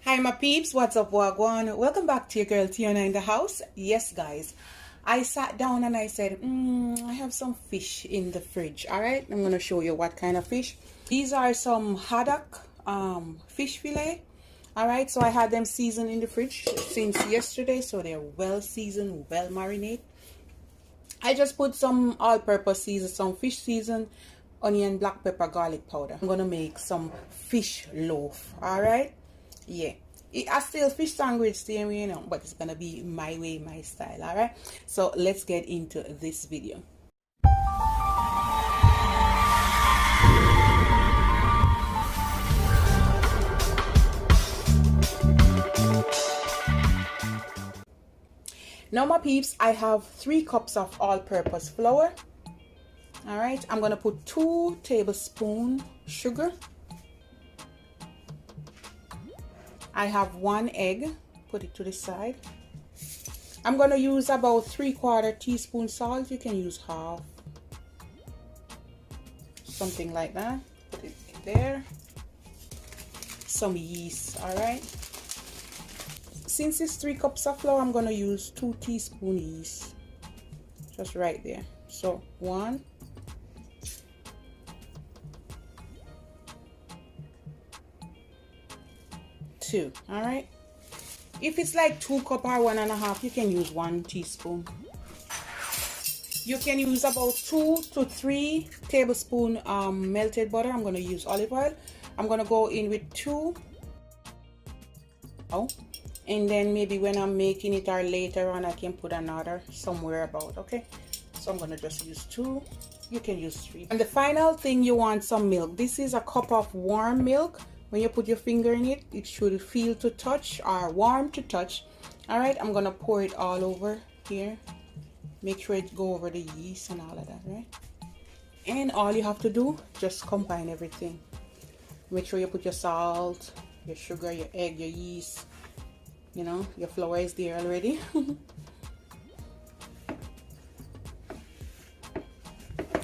Hi my peeps, what's up, wagwan? Welcome back to your girl Tiana in the house. Yes guys, I sat down and I said, I have some fish in the fridge. Alright, I'm gonna show you what kind of fish. These are some haddock fish fillet. Alright, so I had them seasoned in the fridge since yesterday, so they're well seasoned, well marinated. I just put some all-purpose season, some fish season, onion, black pepper, garlic powder. I'm gonna make some fish loaf. Alright, yeah, I still fish sandwich same way, but it's gonna be my way, my style. Alright, so let's get into this video. Now my peeps, I have 3 cups of all-purpose flour. All right, I'm gonna put 2 tablespoons sugar. I have 1 egg, put it to the side. I'm gonna use about 3/4 teaspoon salt. You can use half, something like that. Put it there. Some yeast. All right, since it's 3 cups of flour, I'm gonna use 2 teaspoon yeast, just right there. So 1, 2. All right, if it's like 2 cup or 1.5, you can use 1 teaspoon. You can use about 2 to 3 tablespoon melted butter. I'm going to use olive oil. I'm going to go in with 2. And then maybe when I'm making it or later on, I can put another somewhere about. Okay, so I'm going to just use 2. You can use 3. And the final thing, you want some milk. This is a cup of warm milk. When you put your finger in it, it should feel to touch or warm to touch. All right, I'm gonna pour it all over here. Make sure it go over the yeast and all of that, right? And all you have to do, just combine everything. Make sure you put your salt, your sugar, your egg, your yeast. You know, your flour is there already.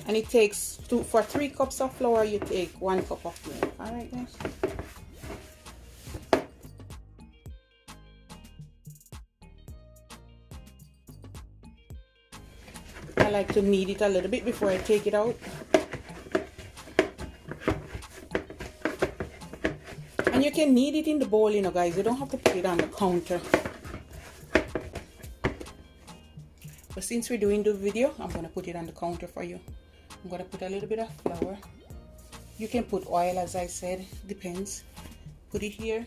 And it takes for 3 cups of flour, you take 1 cup of milk. All right, guys. I like to knead it a little bit before I take it out. And you can knead it in the bowl, you know, guys. You don't have to put it on the counter. But since we're doing the video, I'm going to put it on the counter for you. I'm going to put a little bit of flour. You can put oil, as I said, depends. Put it here.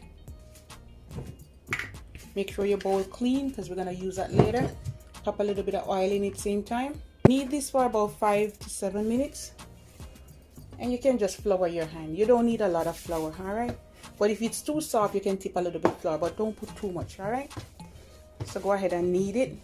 Make sure your bowl clean because we're going to use that later. Pop a little bit of oil in it same time. Knead this for about 5 to 7 minutes. And you can just flour your hand. You don't need a lot of flour, alright? But if it's too soft, you can tip a little bit of flour, but don't put too much, alright? So go ahead and knead it.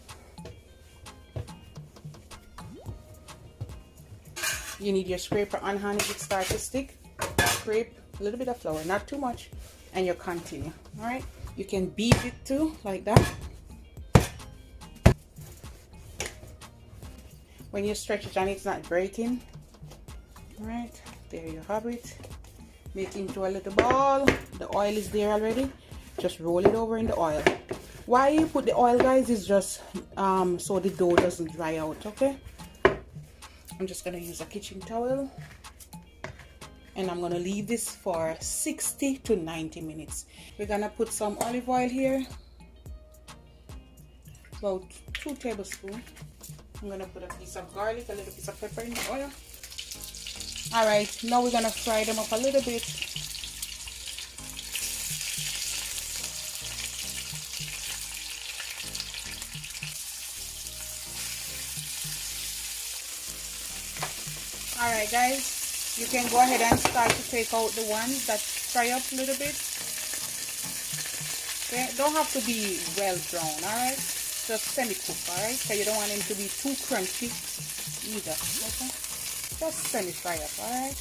You need your scraper on hand if it starts to stick. Scrape a little bit of flour, not too much, and you continue. All right, you can beat it too, like that. When you stretch it and it's not breaking. All right, there you have it. Make it into a little ball. The oil is there already. Just roll it over in the oil. Why you put the oil, guys, is just so the dough doesn't dry out. Okay. I'm just gonna use a kitchen towel and I'm gonna leave this for 60 to 90 minutes. We're gonna put some olive oil here, about 2 tablespoons. I'm gonna put a piece of garlic, a little piece of pepper in the oil. All right, now we're gonna fry them up a little bit. Alright guys, you can go ahead and start to take out the ones that fry up a little bit. Okay, don't have to be well brown, alright? Just semi-cook, alright? So you don't want them to be too crunchy either. Okay? Just semi-fry up, alright?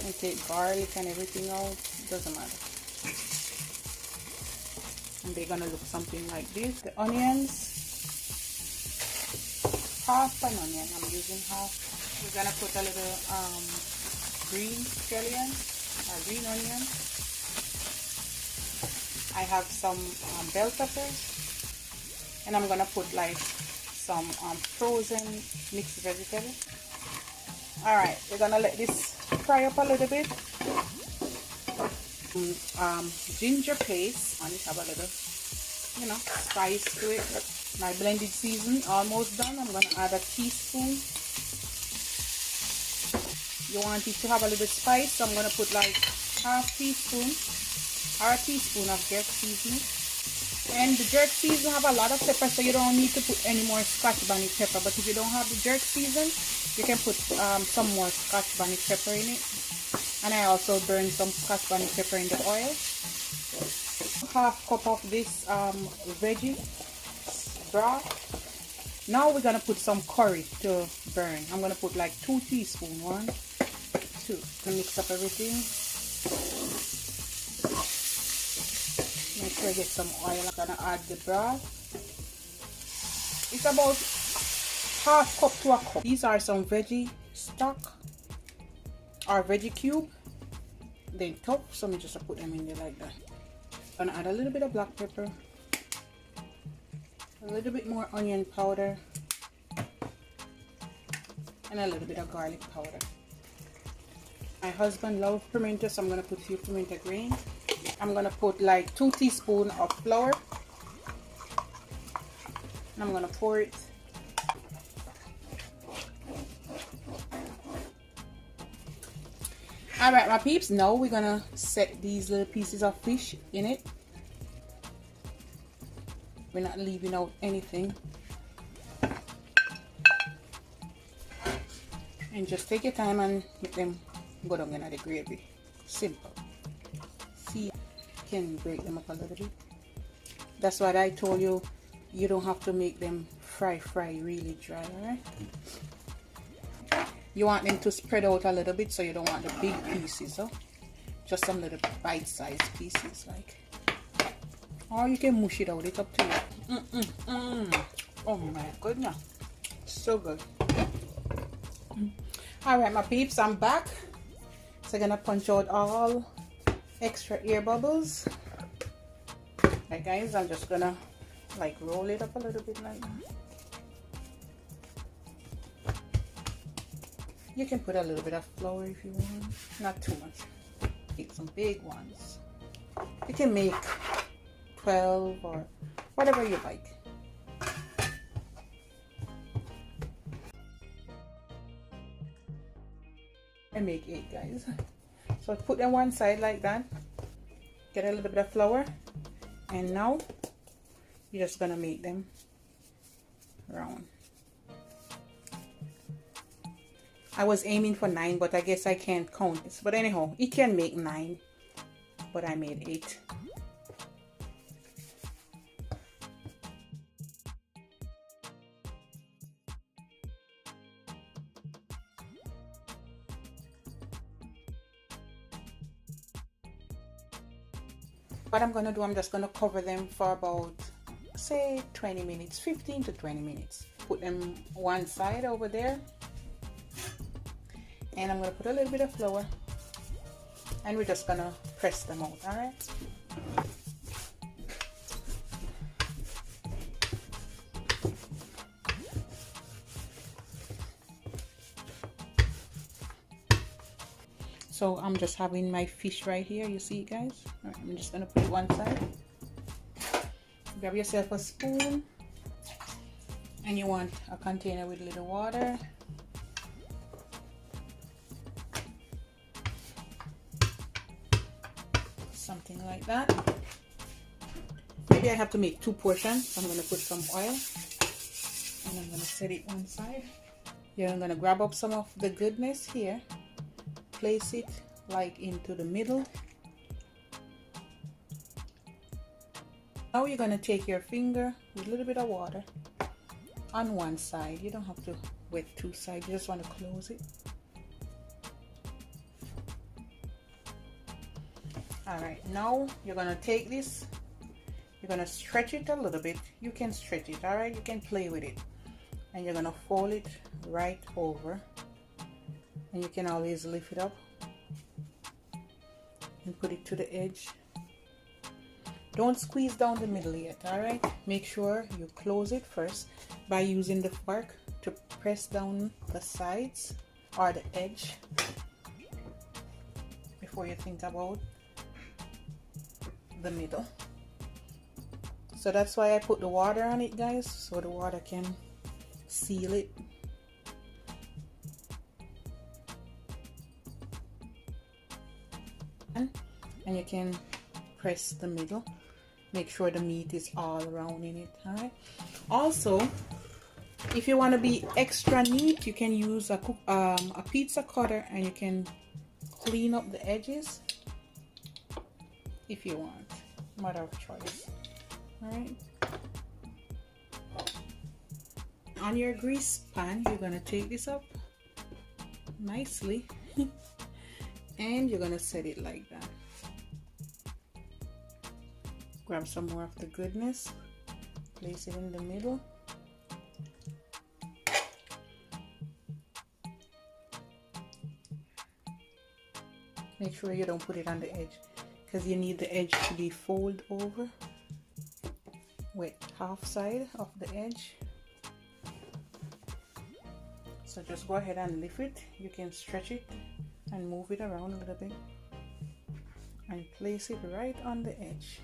And take garlic and everything out, doesn't matter. And they're gonna look something like this. The onions. Half an onion, I'm using half. We're gonna put a little green scallion or green onion. I have some bell peppers, and I'm gonna put like some frozen mixed vegetable. All right, we're gonna let this fry up a little bit. Ginger paste, and it have a little, you know, spice to it. My blended season almost done. I'm gonna add a teaspoon. You want it to have a little spice, so I'm gonna put like half teaspoon or a teaspoon of jerk seasoning. And the jerk season have a lot of pepper, so you don't need to put any more Scotch bonnet pepper. But if you don't have the jerk season, you can put some more Scotch bonnet pepper in it. And I also burn some Scotch bonnet pepper in the oil. Half cup of this veggie broth. Now we're gonna put some curry to burn. I'm gonna put like 2 teaspoons, 1, 2, to mix up everything. Make sure I get some oil. I'm gonna add the broth. It's about half cup to a cup. These are some veggie stock or veggie cube. They're tough, so I just put them in there like that. I'm gonna add a little bit of black pepper, a little bit more onion powder, and a little bit of garlic powder. My husband loves pimento, so I'm gonna put a few pimento grains. I'm gonna put like 2 teaspoons of flour, and I'm gonna pour it. All right, my peeps, now we're gonna set these little pieces of fish in it. We're not leaving out anything. And just take your time and make them go down in the gravy. Simple. See, you can break them up a little bit. That's what I told you. You don't have to make them fry really dry, alright? You want them to spread out a little bit, so you don't want the big pieces, huh? Just some little bite-sized pieces, like. Or you can mush it out, it's up to you. Oh my goodness, so good. Alright, my peeps, I'm back. So I'm gonna punch out all extra air bubbles. Alright guys, I'm just gonna like roll it up a little bit like that. You can put a little bit of flour if you want, not too much. Get some big ones. You can make 12 or whatever you like. I make 8, guys. So put them one side like that. Get a little bit of flour, and now you're just gonna make them round. I was aiming for 9, but I guess I can't count this. But anyhow, it can make 9, but I made 8. What I'm gonna do, I'm just gonna cover them for about, say, 20 minutes, 15 to 20 minutes. Put them one side over there. And I'm going to put a little bit of flour, and we're just going to press them out, alright? So I'm just having my fish right here, you see guys? Alright, I'm just going to put it one side. Grab yourself a spoon, and you want a container with a little water. Something like that. Maybe I have to make 2 portions, so I'm going to put some oil, and I'm going to set it one side. Here I'm going to grab up some of the goodness here, place it like into the middle. Now you're going to take your finger with a little bit of water on one side. You don't have to wet 2 sides, you just want to close it. Alright, now you're going to take this, you're going to stretch it a little bit. You can stretch it, alright? You can play with it. And you're going to fold it right over. And you can always lift it up and put it to the edge. Don't squeeze down the middle yet, all right? Make sure you close it first by using the fork to press down the sides or the edge before you think about the middle. So that's why I put the water on it, guys, so the water can seal it. And you can press the middle. Make sure the meat is all around in it. All right. Also, if you want to be extra neat, you can use a pizza cutter and you can clean up the edges if you want. Matter of choice. All right. On your grease pan, you're gonna take this up nicely and you're gonna set it like that. Grab some more of the goodness, place it in the middle. Make sure you don't put it on the edge because you need the edge to be folded over with half side of the edge. So just go ahead and lift it. You can stretch it and move it around a little bit and place it right on the edge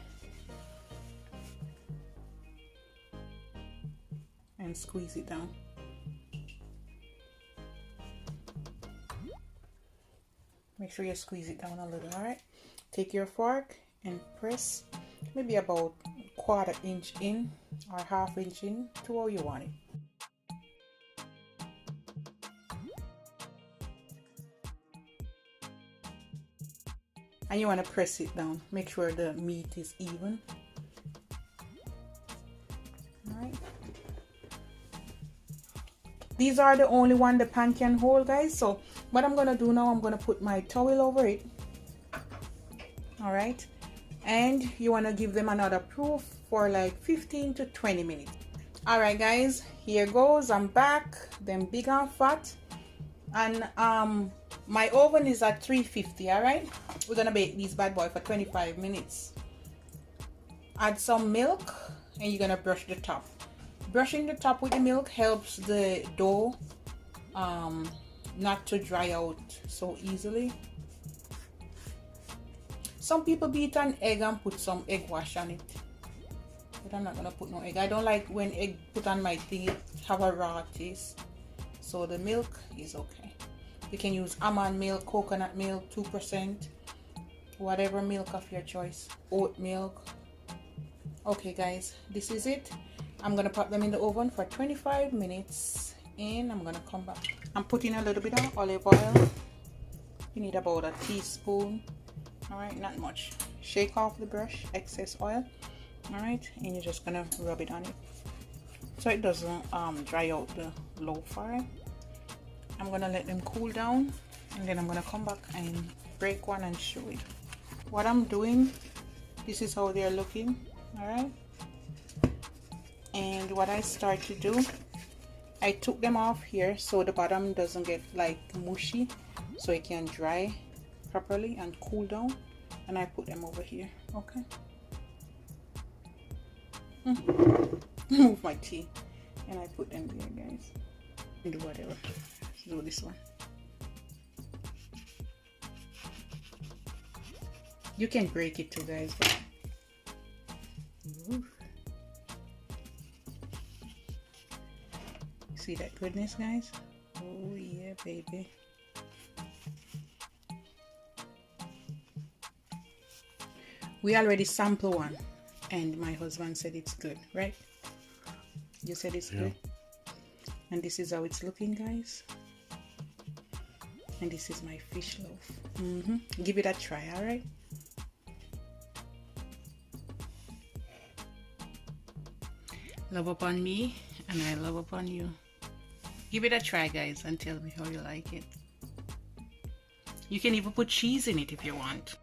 and squeeze it down. Make sure you squeeze it down a little. All right, take your fork and press maybe about 1/4 inch in or 1/2 inch in to how you want it. And you want to press it down. Make sure the meat is even. All right. These are the only one the pan can hold, guys. So what I'm gonna do now, I'm gonna put my towel over it. All right. And you want to give them another proof for like 15 to 20 minutes. All right, guys, here goes. I'm back. Them big and fat. And my oven is at 350. All right, we're gonna bake these bad boy for 25 minutes. Add some milk and you're gonna brush the top. Brushing the top with the milk helps the dough not to dry out so easily. Some people beat an egg and put some egg wash on it, but I'm not gonna put no egg. I don't like when egg put on my thing it have a raw taste. So the milk is okay. You can use almond milk, coconut milk, 2%, whatever milk of your choice, oat milk. Okay, guys, this is it. I'm gonna pop them in the oven for 25 minutes and I'm gonna come back. I'm putting a little bit of olive oil. You need about a teaspoon. All right, not much. Shake off the brush, excess oil. All right, and you're just gonna rub it on it so it doesn't dry out the loaf. All right, I'm gonna let them cool down and then I'm gonna come back and break one and show it. What I'm doing, this is how they're looking. All right, and what I start to do, I took them off here so the bottom doesn't get like mushy, so it can dry properly and cool down, and I put them over here. Okay. Move my tea and I put them there, guys. Do whatever. Let's do this one. You can break it too, guys. See that goodness, guys? Oh yeah, baby. We already sampled one and my husband said it's good, right? You said it's good. And this is how it's looking, guys. And this is my fish loaf. Give it a try, all right? Love upon me and I love upon you. Give it a try, guys, and tell me how you like it. You can even put cheese in it if you want.